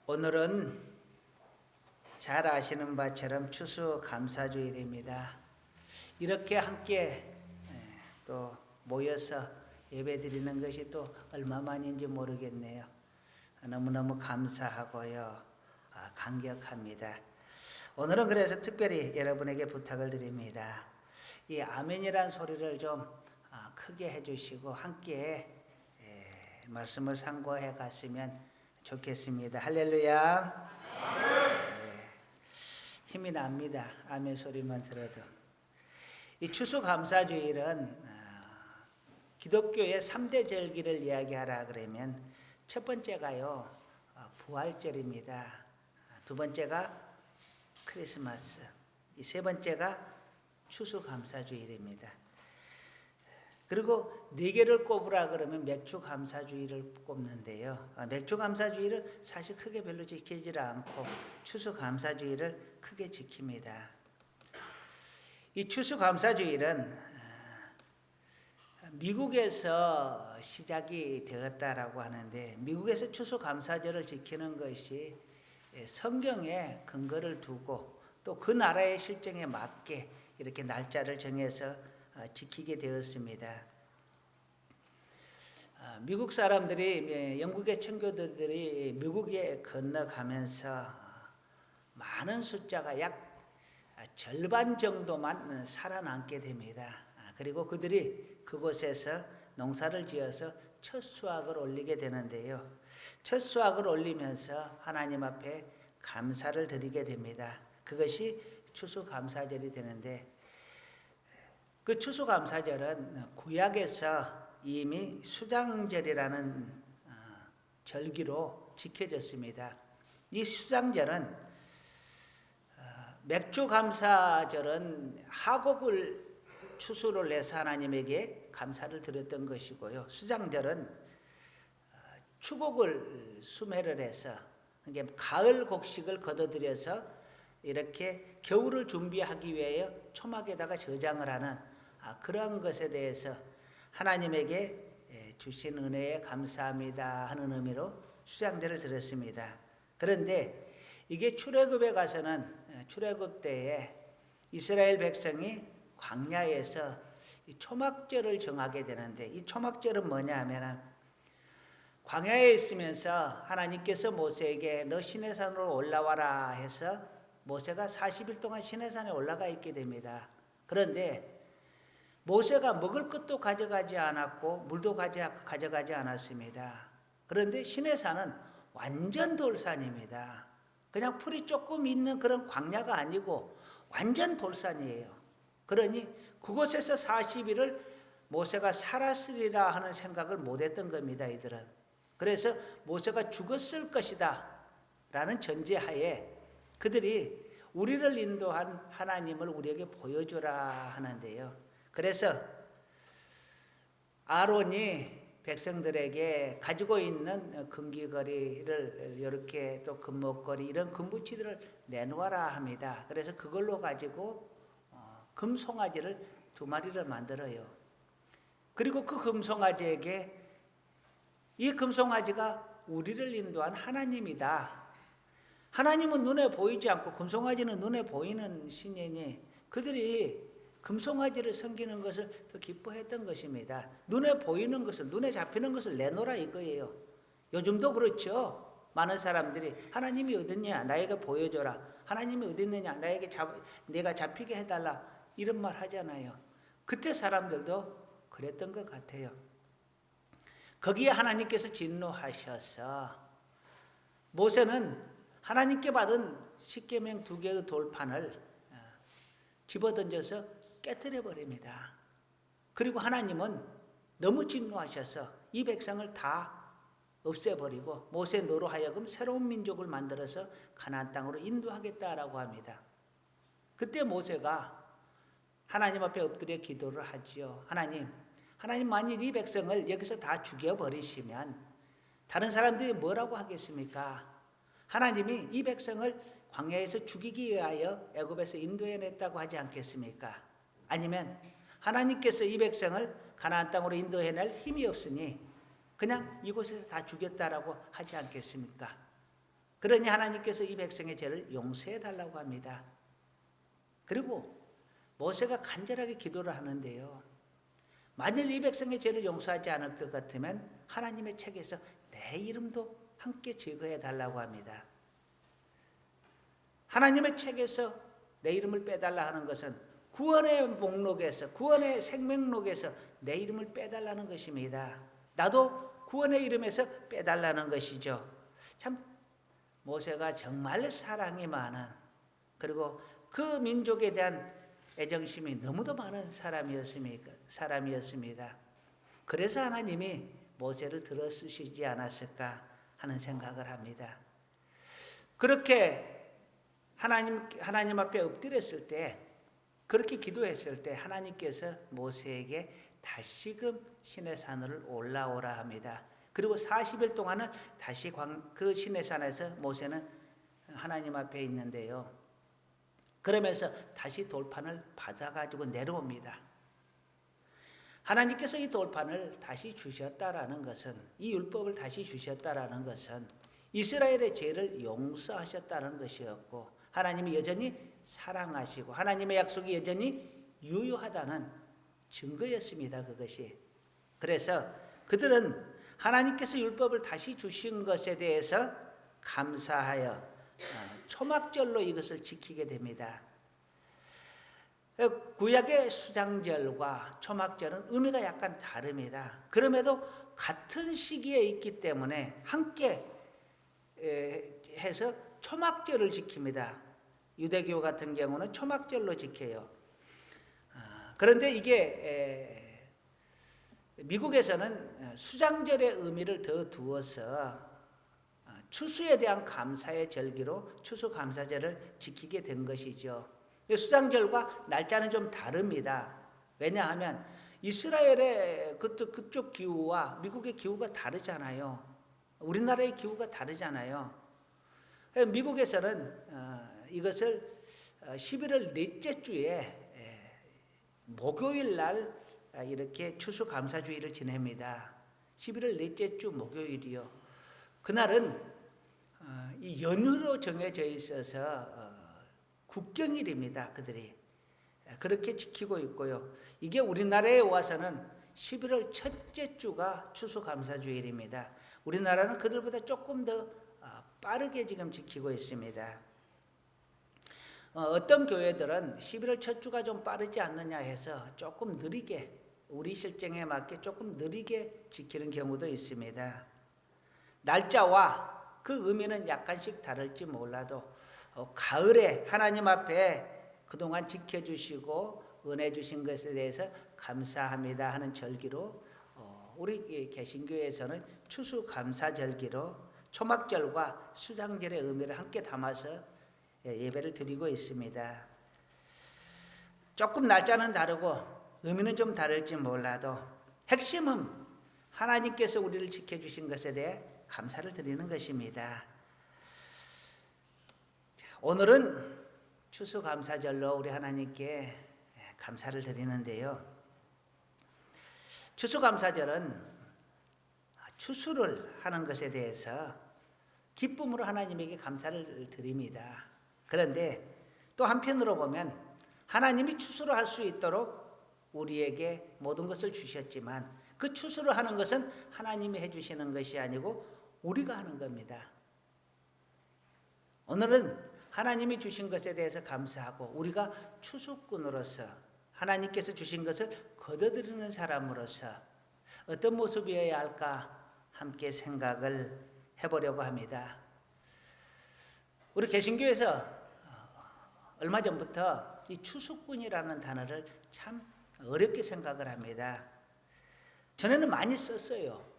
오늘은 잘 아시는 바처럼 추수감사주일입니다. 이렇게 함께 또 모여서 예배드리는 것이 또 얼마만인지 모르겠네요. 너무너무 감사하고요. 감격합니다. 오늘은 그래서 특별히 여러분에게 부탁을 드립니다. 이 아멘이란 소리를 좀 크게 해주시고 함께 말씀을 상고해 갔으면 좋겠습니다. 할렐루야. 힘이 납니다. 아멘 소리만 들어도. 이 추수감사주일은 기독교의 3대 절기를 이야기하라 그러면 첫 번째가요 부활절입니다. 두 번째가 크리스마스, 이 세 번째가 추수감사주일입니다. 그리고 네 개를 꼽으라 그러면 맥주감사주일을 꼽는데요. 맥주감사주일은 사실 크게 별로 지키지 않고 추수감사주일을 크게 지킵니다. 이 추수감사주일은 미국에서 시작이 되었다라고 하는데, 미국에서 추수감사절을 지키는 것이 성경에 근거를 두고 또 그 나라의 실정에 맞게 이렇게 날짜를 정해서 지키게 되었습니다. 미국 사람들이, 영국의 청교도들이 미국에 건너가면서 많은 숫자가 약 절반 정도만 살아남게 됩니다. 그리고 그들이 그곳에서 농사를 지어서 첫 수확을 올리게 되는데요. 첫 수확을 올리면서 하나님 앞에 감사를 드리게 됩니다. 그것이 추수감사절이 되는데, 그 추수감사절은 구약에서 이미 수장절이라는 절기로 지켜졌습니다. 이 수장절은, 맥주감사절은 하곡을 추수를 해서 하나님에게 감사를 드렸던 것이고요. 수장절은 추곡을 수매를 해서, 그러니까 가을 곡식을 걷어들여서 이렇게 겨울을 준비하기 위하여 초막에다가 저장을 하는 그런 것에 대해서 하나님에게 주신 은혜에 감사합니다 하는 의미로 수장절을 드렸습니다. 그런데 이게 출애굽에 가서는, 출애굽 때에 이스라엘 백성이 광야에서 이 초막절을 정하게 되는데, 이 초막절은 뭐냐 하면, 광야에 있으면서 하나님께서 모세에게 너 시내산으로 올라와라 해서 모세가 40일 동안 시내산에 올라가 있게 됩니다. 그런데 모세가 먹을 것도 가져가지 않았고 물도 가져가지 않았습니다. 그런데 시내산은 완전 돌산입니다. 그냥 풀이 조금 있는 그런 광야가 아니고 완전 돌산이에요. 그러니 그곳에서 40일을 모세가 살았으리라 하는 생각을 못했던 겁니다. 이들은. 그래서 모세가 죽었을 것이다 라는 전제하에 그들이 우리를 인도한 하나님을 우리에게 보여주라 하는데요. 그래서 아론이 백성들에게 가지고 있는 금귀걸이를 이렇게 또 금목걸이 이런 금붙이들을 내놓아라 합니다. 그래서 그걸로 가지고 금송아지를 2마리를 만들어요. 그리고 그 금송아지에게 이 금송아지가 우리를 인도한 하나님이다. 하나님은 눈에 보이지 않고 금송아지는 눈에 보이는 신이니 그들이 금송아지를 섬기는 것을 더 기뻐했던 것입니다. 눈에 보이는 것을, 눈에 잡히는 것을 내놓으라 이거예요. 요즘도 그렇죠. 많은 사람들이 하나님이 어딨냐 나에게 보여줘라, 하나님이 어디 있느냐 나에게 내가 잡히게 해달라, 이런 말 하잖아요. 그때 사람들도 그랬던 것 같아요. 거기에 하나님께서 진노하셔서 모세는 하나님께 받은 십계명 2개의 돌판을 집어던져서 깨뜨려 버립니다. 그리고 하나님은 너무 진노하셔서 이 백성을 다 없애버리고 모세 너로 하여금 새로운 민족을 만들어서 가나안 땅으로 인도하겠다라고 합니다. 그때 모세가 하나님 앞에 엎드려 기도를 하지요. 하나님 만일 이 백성을 여기서 다 죽여버리시면 다른 사람들이 뭐라고 하겠습니까? 하나님이 이 백성을 광야에서 죽이기 위하여 애굽에서 인도해냈다고 하지 않겠습니까? 아니면 하나님께서 이 백성을 가나안 땅으로 인도해낼 힘이 없으니 그냥 이곳에서 다 죽였다라고 하지 않겠습니까? 그러니 하나님께서 이 백성의 죄를 용서해 달라고 합니다. 그리고 모세가 간절하게 기도를 하는데요. 만일 이 백성의 죄를 용서하지 않을 것 같으면 하나님의 책에서 내 이름도 함께 제거해 달라고 합니다. 하나님의 책에서 내 이름을 빼달라 하는 것은 구원의 목록에서, 구원의 생명록에서 내 이름을 빼달라는 것입니다. 나도 구원의 이름에서 빼달라는 것이죠. 참 모세가 정말 사랑이 많은, 그리고 그 민족에 대한 애정심이 너무도 많은 사람이었습니다. 그래서 하나님이 모세를 들어 쓰시지 않았을까 하는 생각을 합니다. 그렇게 하나님 앞에 엎드렸을 때, 그렇게 기도했을 때 하나님께서 모세에게 다시금 시내산으로 올라오라 합니다. 그리고 40일 동안은 다시 그 시내산에서 모세는 하나님 앞에 있는데요. 그러면서 다시 돌판을 받아가지고 내려옵니다. 하나님께서 이 돌판을 다시 주셨다라는 것은, 이 율법을 다시 주셨다라는 것은 이스라엘의 죄를 용서하셨다는 것이었고, 하나님이 여전히 사랑하시고 하나님의 약속이 여전히 유효하다는 증거였습니다. 그것이. 그래서 그들은 하나님께서 율법을 다시 주신 것에 대해서 감사하여 초막절로 이것을 지키게 됩니다. 구약의 수장절과 초막절은 의미가 약간 다릅니다. 그럼에도 같은 시기에 있기 때문에 함께 해서 초막절을 지킵니다. 유대교 같은 경우는 초막절로 지켜요. 그런데 이게 미국에서는 수장절의 의미를 더 두어서 추수에 대한 감사의 절기로 추수감사절을 지키게 된 것이죠. 수장절과 날짜는 좀 다릅니다. 왜냐하면 이스라엘의 그쪽 기후와 미국의 기후가 다르잖아요. 우리나라의 기후가 다르잖아요. 미국에서는 이것을 11월 넷째 주에 목요일 날 이렇게 추수감사주의를 지냅니다. 11월 넷째 주 목요일이요. 그날은 이 연휴로 정해져 있어서 국경일입니다. 그들이 그렇게 지키고 있고요. 이게 우리나라에 와서는 11월 첫째 주가 추수감사주일입니다. 우리나라는 그들보다 조금 더 빠르게 지금 지키고 있습니다. 어떤 교회들은 11월 첫 주가 좀 빠르지 않느냐 해서 조금 느리게, 우리 실정에 맞게 조금 느리게 지키는 경우도 있습니다. 날짜와 그 의미는 약간씩 다를지 몰라도 가을에 하나님 앞에 그동안 지켜주시고 은혜 주신 것에 대해서 감사합니다 하는 절기로, 우리 개신교에서는 추수감사절기로 초막절과 수장절의 의미를 함께 담아서 예배를 드리고 있습니다. 조금 날짜는 다르고 의미는 좀 다를지 몰라도 핵심은 하나님께서 우리를 지켜주신 것에 대해 감사를 드리는 것입니다. 오늘은 추수감사절로 우리 하나님께 감사를 드리는데요. 추수감사절은 추수를 하는 것에 대해서 기쁨으로 하나님에게 감사를 드립니다. 그런데 또 한편으로 보면 하나님이 추수를 할 수 있도록 우리에게 모든 것을 주셨지만 그 추수를 하는 것은 하나님이 해주시는 것이 아니고 우리가 하는 겁니다. 오늘은 하나님이 주신 것에 대해서 감사하고 우리가 추수꾼으로서 하나님께서 주신 것을 거둬들이는 사람으로서 어떤 모습이어야 할까 함께 생각을 해보려고 합니다. 우리 개신교에서 얼마 전부터 이 추수꾼이라는 단어를 참 어렵게 생각을 합니다. 전에는 많이 썼어요.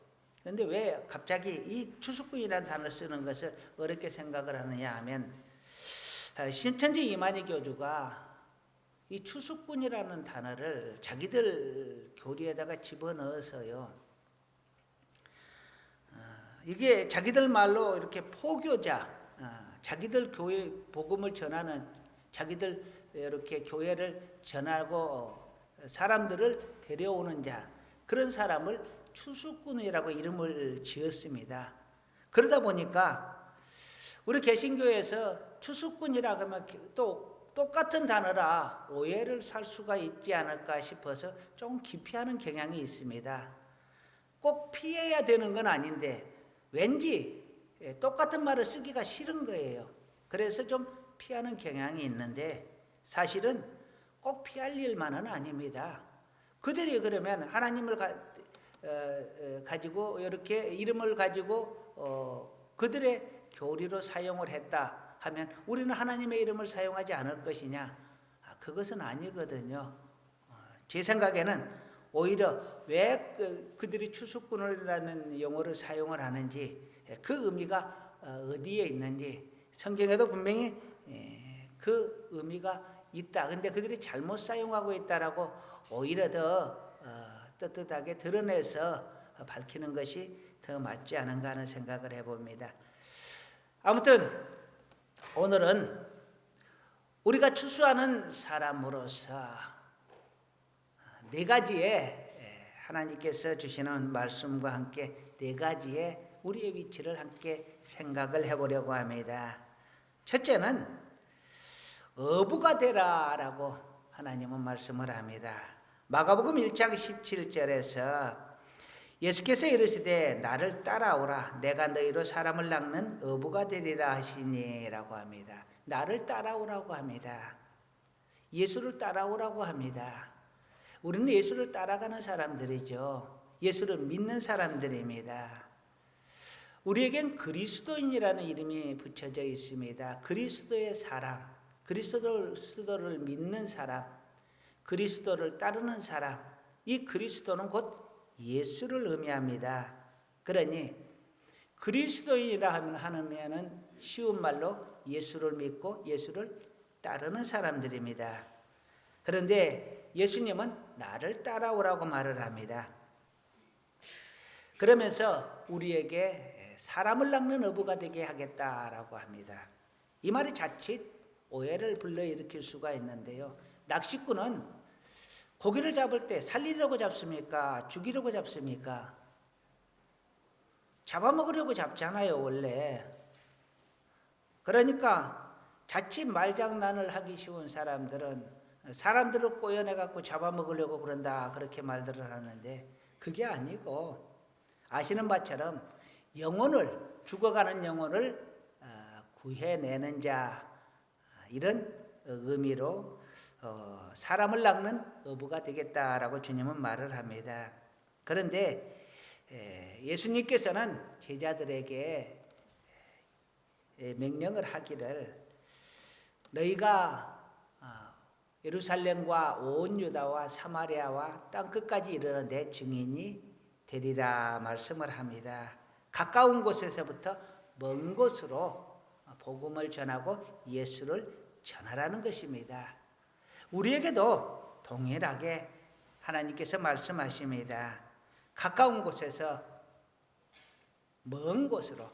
그런데 왜 갑자기 이 추수꾼이라는 단어를 쓰는 것을 어렵게 생각을 하느냐 하면 신천지 이만희 교주가 이 추수꾼이라는 단어를 자기들 교리에다가 집어넣어서요. 이게 자기들 말로 이렇게 포교자, 자기들 교회 복음을 전하는, 자기들 이렇게 교회를 전하고 사람들을 데려오는 자, 그런 사람을 추수꾼이라고 이름을 지었습니다. 그러다 보니까 우리 개신교에서 추수꾼이라 하면 또 똑같은 단어라 오해를 살 수가 있지 않을까 싶어서 좀 기피하는 경향이 있습니다. 꼭 피해야 되는 건 아닌데 왠지 똑같은 말을 쓰기가 싫은 거예요. 그래서 좀 피하는 경향이 있는데 사실은 꼭 피할 일만은 아닙니다. 그들이 그러면 하나님을 가지고 이렇게 이름을 가지고 그들의 교리로 사용을 했다 하면 우리는 하나님의 이름을 사용하지 않을 것이냐? 그것은 아니거든요. 제 생각에는 오히려 왜 그들이 추수꾼이라는 용어를 사용을 하는지 그 의미가 어디에 있는지 성경에도 분명히 그 의미가 있다. 근데 그들이 잘못 사용하고 있다라고 오히려 더 떳떳하게 드러내서 밝히는 것이 더 맞지 않은가 하는 생각을 해봅니다. 아무튼 오늘은 우리가 추수하는 사람으로서 네 가지의 하나님께서 주시는 말씀과 함께 네 가지의 우리의 위치를 함께 생각을 해보려고 합니다. 첫째는 어부가 되라라고 하나님은 말씀을 합니다. 마가복음 1장 17절에서 예수께서 이르시되 나를 따라오라 내가 너희로 사람을 낚는 어부가 되리라 하시니라고 합니다. 나를 따라오라고 합니다. 예수를 따라오라고 합니다. 우리는 예수를 따라가는 사람들이죠. 예수를 믿는 사람들입니다. 우리에겐 그리스도인이라는 이름이 붙여져 있습니다. 그리스도의 사람, 그리스도를 믿는 사람, 그리스도를 따르는 사람, 이 그리스도는 곧 예수를 의미합니다. 그러니 그리스도인이라 하면은 쉬운 말로 예수를 믿고 예수를 따르는 사람들입니다. 그런데 예수님은 나를 따라오라고 말을 합니다. 그러면서 우리에게 사람을 낚는 어부가 되게 하겠다라고 합니다. 이 말이 자칫 오해를 불러일으킬 수가 있는데요. 낚시꾼은 고기를 잡을 때 살리려고 잡습니까? 죽이려고 잡습니까? 잡아먹으려고 잡잖아요, 원래. 그러니까 자칫 말장난을 하기 쉬운 사람들은 사람들을 꼬여내갖고 잡아먹으려고 그런다 그렇게 말들을 하는데 그게 아니고 아시는 바처럼 죽어가는 영혼을 구해내는 자 이런 의미로 사람을 낚는 어부가 되겠다라고 주님은 말을 합니다. 그런데 예수님께서는 제자들에게 명령을 하기를 너희가 예루살렘과 온 유다와 사마리아와 땅끝까지 이르러 내 증인이 되리라 말씀을 합니다. 가까운 곳에서부터 먼 곳으로 복음을 전하고 예수를 전하라는 것입니다. 우리에게도 동일하게 하나님께서 말씀하십니다. 가까운 곳에서 먼 곳으로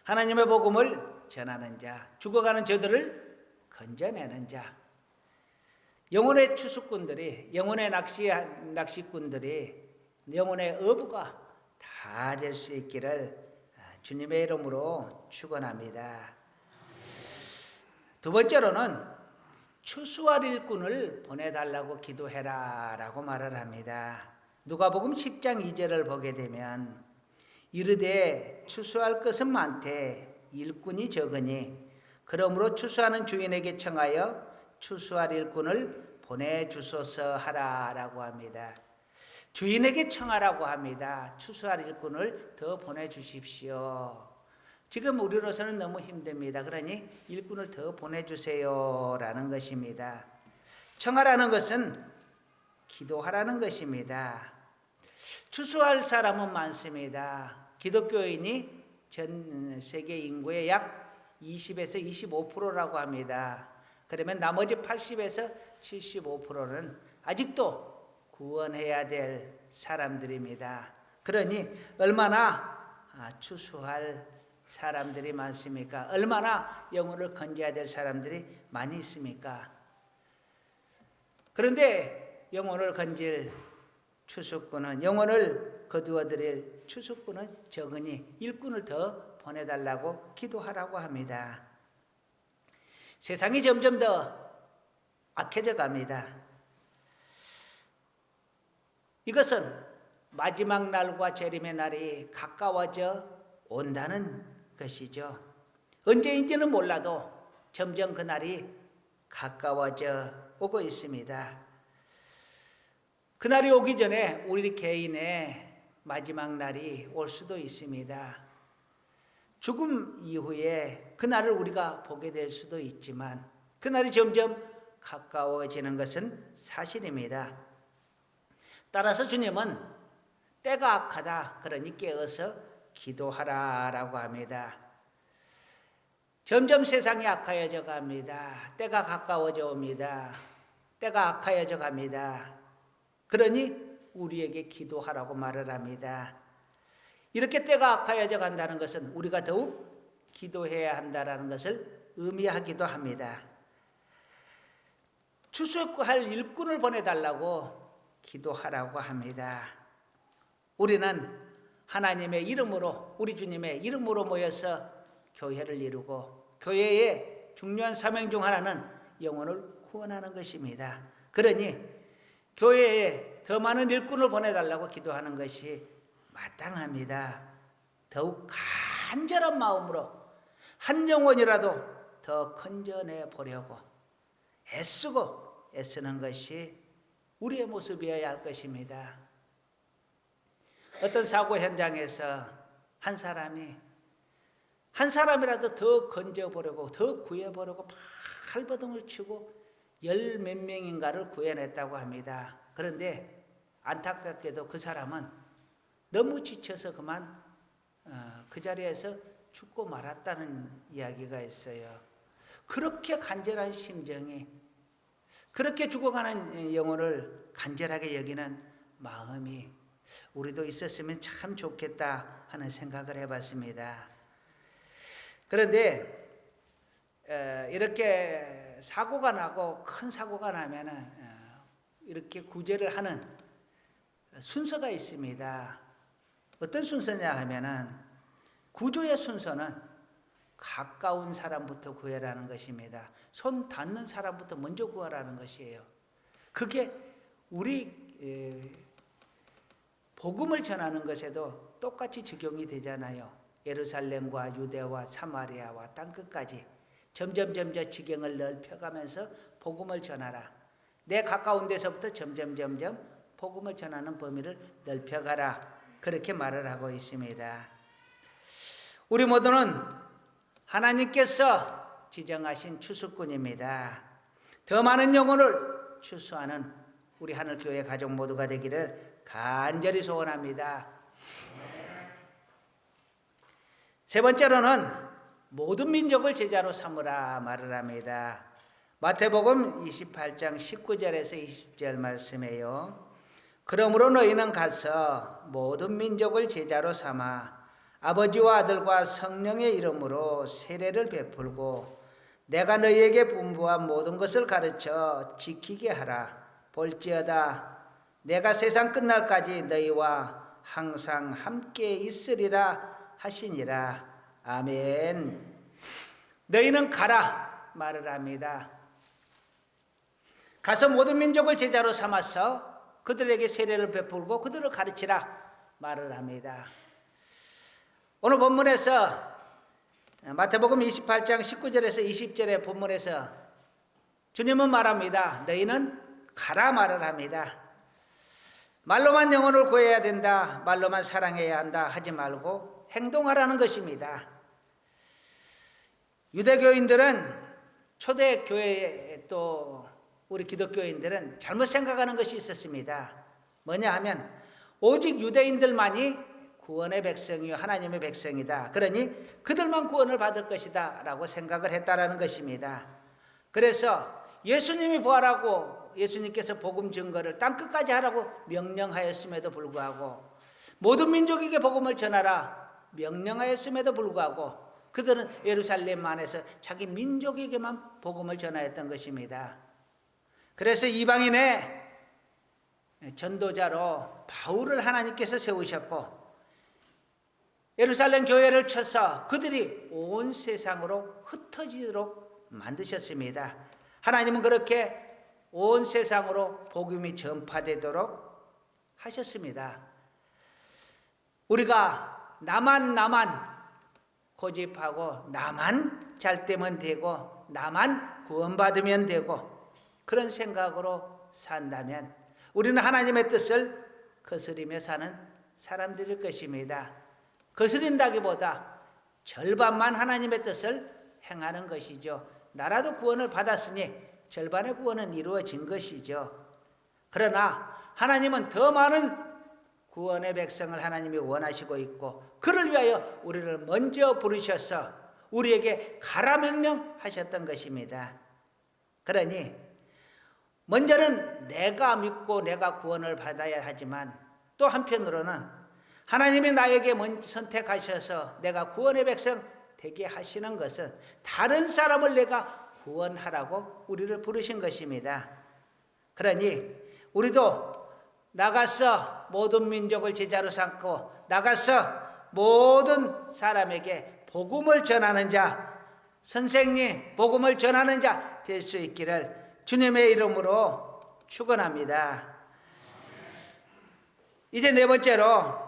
하나님의 복음을 전하는 자, 죽어가는 저들을 건져내는 자, 영혼의 추수꾼들이, 영혼의 낚시꾼들이, 영혼의 어부가 다 될 수 있기를 주님의 이름으로 축원합니다. 두 번째로는 추수할 일꾼을 보내달라고 기도해라라고 말을 합니다. 누가복음 10장 2절을 보게 되면 이르되 추수할 것은 많되 일꾼이 적으니 그러므로 추수하는 주인에게 청하여 추수할 일꾼을 보내주소서 하라라고 합니다. 주인에게 청하라고 합니다. 추수할 일꾼을 더 보내주십시오. 지금 우리로서는 너무 힘듭니다. 그러니 일꾼을 더 보내주세요라는 것입니다. 청하라는 것은 기도하라는 것입니다. 추수할 사람은 많습니다. 기독교인이 전 세계 인구의 약 20에서 25%라고 합니다. 그러면 나머지 80에서 75%는 아직도 구원해야 될 사람들입니다. 그러니 얼마나 추수할 사람들이 많습니까? 얼마나 영혼을 건져야 될 사람들이 많이 있습니까? 그런데 영혼을 건질 추수꾼은, 영혼을 거두어드릴 추수꾼은 적으니 일꾼을 더 보내달라고 기도하라고 합니다. 세상이 점점 더 악해져 갑니다. 이것은 마지막 날과 재림의 날이 가까워져 온다는 것이죠. 언제인지는 몰라도 점점 그 날이 가까워져 오고 있습니다. 그날이 오기 전에 우리 개인의 마지막 날이 올 수도 있습니다. 죽음 이후에 그날을 우리가 보게 될 수도 있지만 그날이 점점 가까워지는 것은 사실입니다. 따라서 주님은 때가 악하다, 그러니 깨어서 기도하라라고 합니다. 점점 세상이 악하여져 갑니다. 때가 가까워져 옵니다. 때가 악하여져 갑니다. 그러니 우리에게 기도하라고 말을 합니다. 이렇게 때가 악하여져 간다는 것은 우리가 더욱 기도해야 한다는 것을 의미하기도 합니다. 추수할 일꾼을 보내달라고 기도하라고 합니다. 우리는 하나님의 이름으로, 우리 주님의 이름으로 모여서 교회를 이루고 교회의 중요한 사명 중 하나는 영혼을 구원하는 것입니다. 그러니 교회에 더 많은 일꾼을 보내달라고 기도하는 것이 마땅합니다. 더욱 간절한 마음으로 한 영혼이라도 더 건져내 보려고 애쓰고 애쓰는 것이 우리의 모습이어야 할 것입니다. 어떤 사고 현장에서 한 사람이라도 더 건져보려고, 더 구해보려고 발버둥을 치고 열 몇 명인가를 구해냈다고 합니다. 그런데 안타깝게도 그 사람은 너무 지쳐서 그만 그 자리에서 죽고 말았다는 이야기가 있어요. 그렇게 간절한 심정이, 그렇게 죽어가는 영혼을 간절하게 여기는 마음이 우리도 있었으면 참 좋겠다 하는 생각을 해봤습니다. 그런데 이렇게 사고가 나고 큰 사고가 나면은 이렇게 구제를 하는 순서가 있습니다. 어떤 순서냐 하면은 구조의 순서는 가까운 사람부터 구해라는 것입니다. 손 닿는 사람부터 먼저 구하라는 것이에요. 그게 우리 복음을 전하는 것에도 똑같이 적용이 되잖아요. 예루살렘과 유대와 사마리아와 땅끝까지 점점 지경을 넓혀가면서 복음을 전하라. 내 가까운 데서부터 점점 복음을 전하는 범위를 넓혀가라. 그렇게 말을 하고 있습니다. 우리 모두는 하나님께서 지정하신 추수꾼입니다. 더 많은 영혼을 추수하는 우리 하늘교회 가족 모두가 되기를 간절히 소원합니다. 세 번째로는 모든 민족을 제자로 삼으라 말을 합니다. 마태복음 28장 19절에서 20절 말씀이에요. 그러므로 너희는 가서 모든 민족을 제자로 삼아 아버지와 아들과 성령의 이름으로 세례를 베풀고 내가 너희에게 분부한 모든 것을 가르쳐 지키게 하라. 볼지어다 내가 세상 끝날까지 너희와 항상 함께 있으리라 하시니라. 아멘. 너희는 가라 말을 합니다. 가서 모든 민족을 제자로 삼아서 그들에게 세례를 베풀고 그들을 가르치라 말을 합니다. 오늘 본문에서 마태복음 28장 19절에서 20절의 본문에서 주님은 말합니다. 너희는 가라 말을 합니다. 말로만 영혼을 구해야 된다, 말로만 사랑해야 한다 하지 말고 행동하라는 것입니다. 유대교인들은, 초대교회 또 우리 기독교인들은 잘못 생각하는 것이 있었습니다. 뭐냐 하면 오직 유대인들만이 구원의 백성이요 하나님의 백성이다. 그러니 그들만 구원을 받을 것이다 라고 생각을 했다라는 것입니다. 그래서 예수님이 부활하고 예수님께서 복음 증거를 땅끝까지 하라고 명령하였음에도 불구하고, 모든 민족에게 복음을 전하라 명령하였음에도 불구하고 그들은 예루살렘 안에서 자기 민족에게만 복음을 전하였던 것입니다. 그래서 이방인의 전도자로 바울을 하나님께서 세우셨고 예루살렘 교회를 쳐서 그들이 온 세상으로 흩어지도록 만드셨습니다. 하나님은 그렇게 온 세상으로 복음이 전파되도록 하셨습니다. 우리가 나만 고집하고 나만 잘 되면 되고 나만 구원받으면 되고 그런 생각으로 산다면 우리는 하나님의 뜻을 거스리며 사는 사람들일 것입니다. 거스린다기보다 절반만 하나님의 뜻을 행하는 것이죠. 나라도 구원을 받았으니 절반의 구원은 이루어진 것이죠. 그러나 하나님은 더 많은 구원의 백성을 하나님이 원하시고 있고 그를 위하여 우리를 먼저 부르셔서 우리에게 가라 명령하셨던 것입니다. 그러니 먼저는 내가 믿고 내가 구원을 받아야 하지만 또 한편으로는 하나님이 나에게 먼저 선택하셔서 내가 구원의 백성 되게 하시는 것은 다른 사람을 내가 구원하라고 우리를 부르신 것입니다. 그러니 우리도 나가서 모든 민족을 제자로 삼고 나가서 모든 사람에게 복음을 전하는 자, 선생님 복음을 전하는 자 될 수 있기를 주님의 이름으로 축원합니다. 이제 네 번째로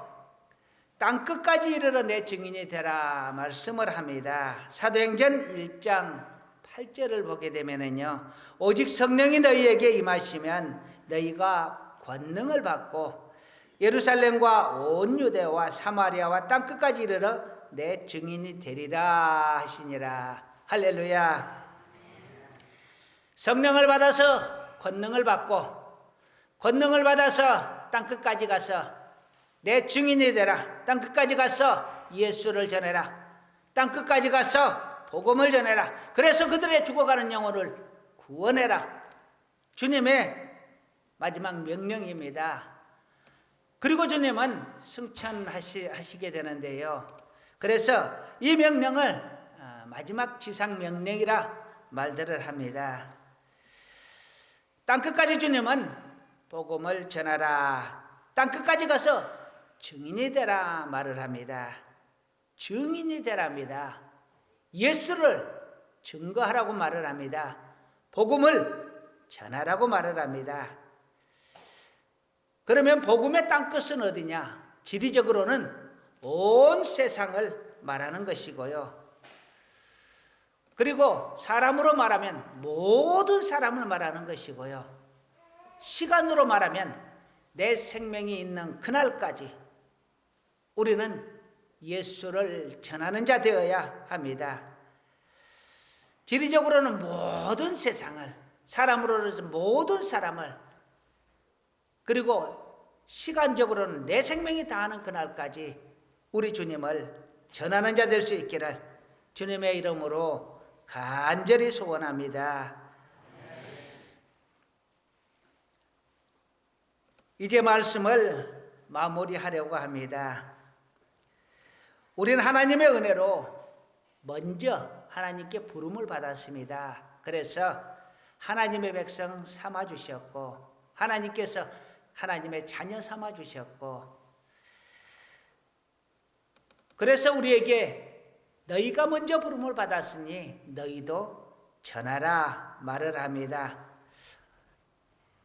땅끝까지 이르러 내 증인이 되라 말씀을 합니다. 사도행전 1장 8절을 보게 되면은요, 오직 성령이 너희에게 임하시면 너희가 권능을 받고 예루살렘과 온 유대와 사마리아와 땅끝까지 이르러 내 증인이 되리라 하시니라. 할렐루야. 성령을 받아서 권능을 받고 권능을 받아서 땅끝까지 가서 내 증인이 되라. 땅끝까지 가서 예수를 전해라. 땅끝까지 가서 복음을 전해라. 그래서 그들의 죽어가는 영혼을 구원해라. 주님의 마지막 명령입니다. 그리고 주님은 승천하시게 되는데요. 그래서 이 명령을 마지막 지상 명령이라 말들을 합니다. 땅끝까지 주님은 복음을 전하라. 땅끝까지 가서 증인이 되라 말을 합니다. 증인이 되랍니다. 예수를 증거하라고 말을 합니다. 복음을 전하라고 말을 합니다. 그러면 복음의 땅끝은 어디냐? 지리적으로는 온 세상을 말하는 것이고요. 그리고 사람으로 말하면 모든 사람을 말하는 것이고요. 시간으로 말하면 내 생명이 있는 그날까지 우리는 예수를 전하는 자 되어야 합니다. 지리적으로는 모든 세상을, 사람으로는 모든 사람을, 그리고 시간적으로는 내 생명이 다하는 그날까지 우리 주님을 전하는 자 될 수 있기를 주님의 이름으로 간절히 소원합니다. 이제 말씀을 마무리하려고 합니다. 우리는 하나님의 은혜로 먼저 하나님께 부름을 받았습니다. 그래서 하나님의 백성 삼아주셨고 하나님께서 하나님의 자녀 삼아주셨고 그래서 우리에게 너희가 먼저 부름을 받았으니 너희도 전하라 말을 합니다.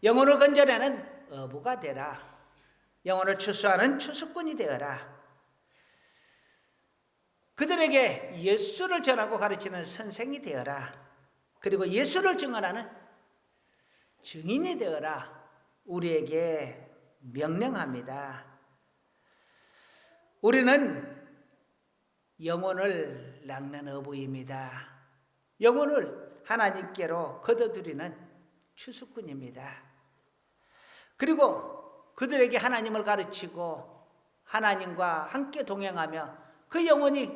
영혼을 건져내는 어부가 되라. 영혼을 추수하는 추수꾼이 되어라. 그들에게 예수를 전하고 가르치는 선생이 되어라. 그리고 예수를 증언하는 증인이 되어라. 우리에게 명령합니다. 우리는 영혼을 낚는 어부입니다. 영혼을 하나님께로 거둬들이는 추수꾼입니다. 그리고 그들에게 하나님을 가르치고 하나님과 함께 동행하며 그 영혼이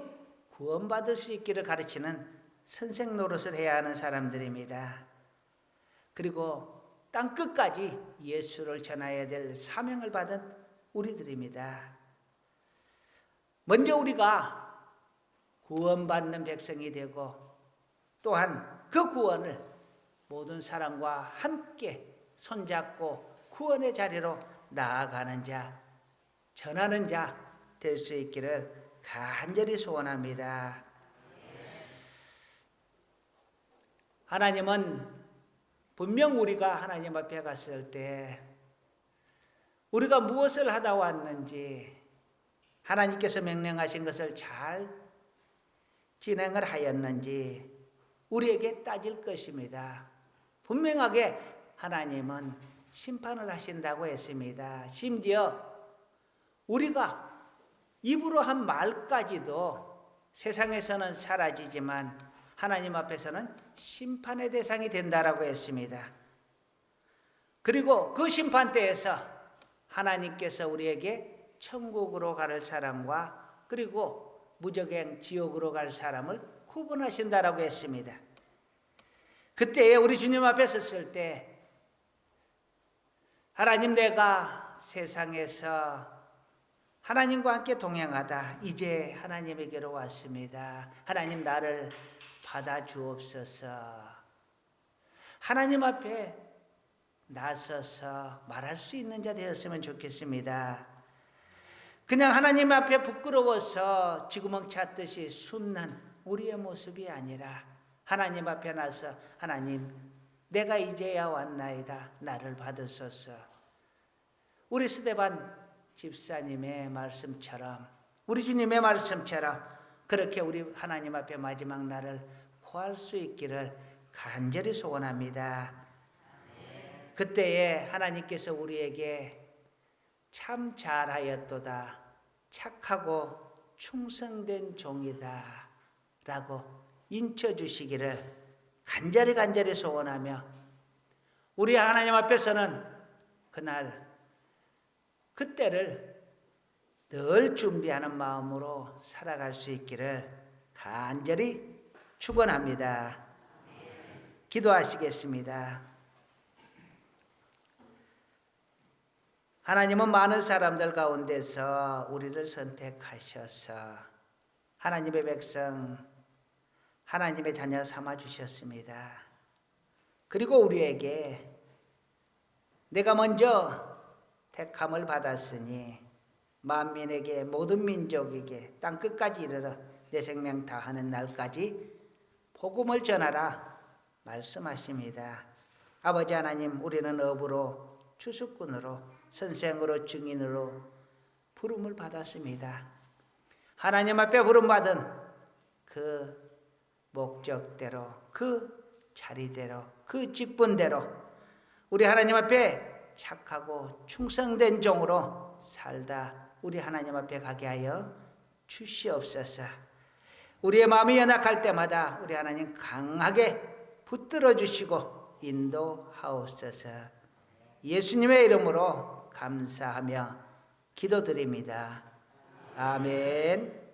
구원받을 수 있기를 가르치는 선생 노릇을 해야 하는 사람들입니다. 그리고 땅끝까지 예수를 전해야 될 사명을 받은 우리들입니다. 먼저 우리가 구원받는 백성이 되고 또한 그 구원을 모든 사람과 함께 손잡고 구원의 자리로 나아가는 자, 전하는 자 될 수 있기를 간절히 소원합니다. 하나님은 분명 우리가 하나님 앞에 갔을 때 우리가 무엇을 하다 왔는지 하나님께서 명령하신 것을 잘 진행을 하였는지 우리에게 따질 것입니다. 분명하게 하나님은 심판을 하신다고 했습니다. 심지어 우리가 입으로 한 말까지도 세상에서는 사라지지만 하나님 앞에서는 심판의 대상이 된다라고 했습니다. 그리고 그 심판 때에서 하나님께서 우리에게 천국으로 갈 사람과 그리고 무적행 지옥으로 갈 사람을 구분하신다라고 했습니다. 그때에 우리 주님 앞에 섰을 때 하나님, 내가 세상에서 하나님과 함께 동행하다 이제 하나님에게로 왔습니다. 하나님, 나를 받아주옵소서. 하나님 앞에 나서서 말할 수 있는 자 되었으면 좋겠습니다. 그냥 하나님 앞에 부끄러워서 쥐구멍 찾듯이 숨는 우리의 모습이 아니라 하나님 앞에 나서 하나님, 내가 이제야 왔나이다. 나를 받으소서. 우리 스데반 집사님의 말씀처럼 우리 주님의 말씀처럼 그렇게 우리 하나님 앞에 마지막 날을 구할 수 있기를 간절히 소원합니다. 그때에 하나님께서 우리에게 참 잘하였도다, 착하고 충성된 종이다 라고 인쳐주시기를 간절히 소원하며 우리 하나님 앞에서는 그때를 늘 준비하는 마음으로 살아갈 수 있기를 간절히 축원합니다. 기도하시겠습니다. 하나님은 많은 사람들 가운데서 우리를 선택하셔서 하나님의 백성, 하나님의 자녀 삼아 주셨습니다. 그리고 우리에게 내가 먼저 택함을 받았으니 만민에게, 모든 민족에게 땅 끝까지 이르러 내 생명 다하는 날까지 복음을 전하라 말씀하십니다. 아버지 하나님, 우리는 업으로, 추수꾼으로, 선생으로, 증인으로 부름을 받았습니다. 하나님 앞에 부름받은 그 목적대로, 그 자리대로, 그 직분대로 우리 하나님 앞에 착하고 충성된 종으로 살다 우리 하나님 앞에 가게 하여 주시옵소서. 우리의 마음이 연약할 때마다 우리 하나님 강하게 붙들어 주시고 인도하옵소서. 예수님의 이름으로 감사하며 기도드립니다. 아멘.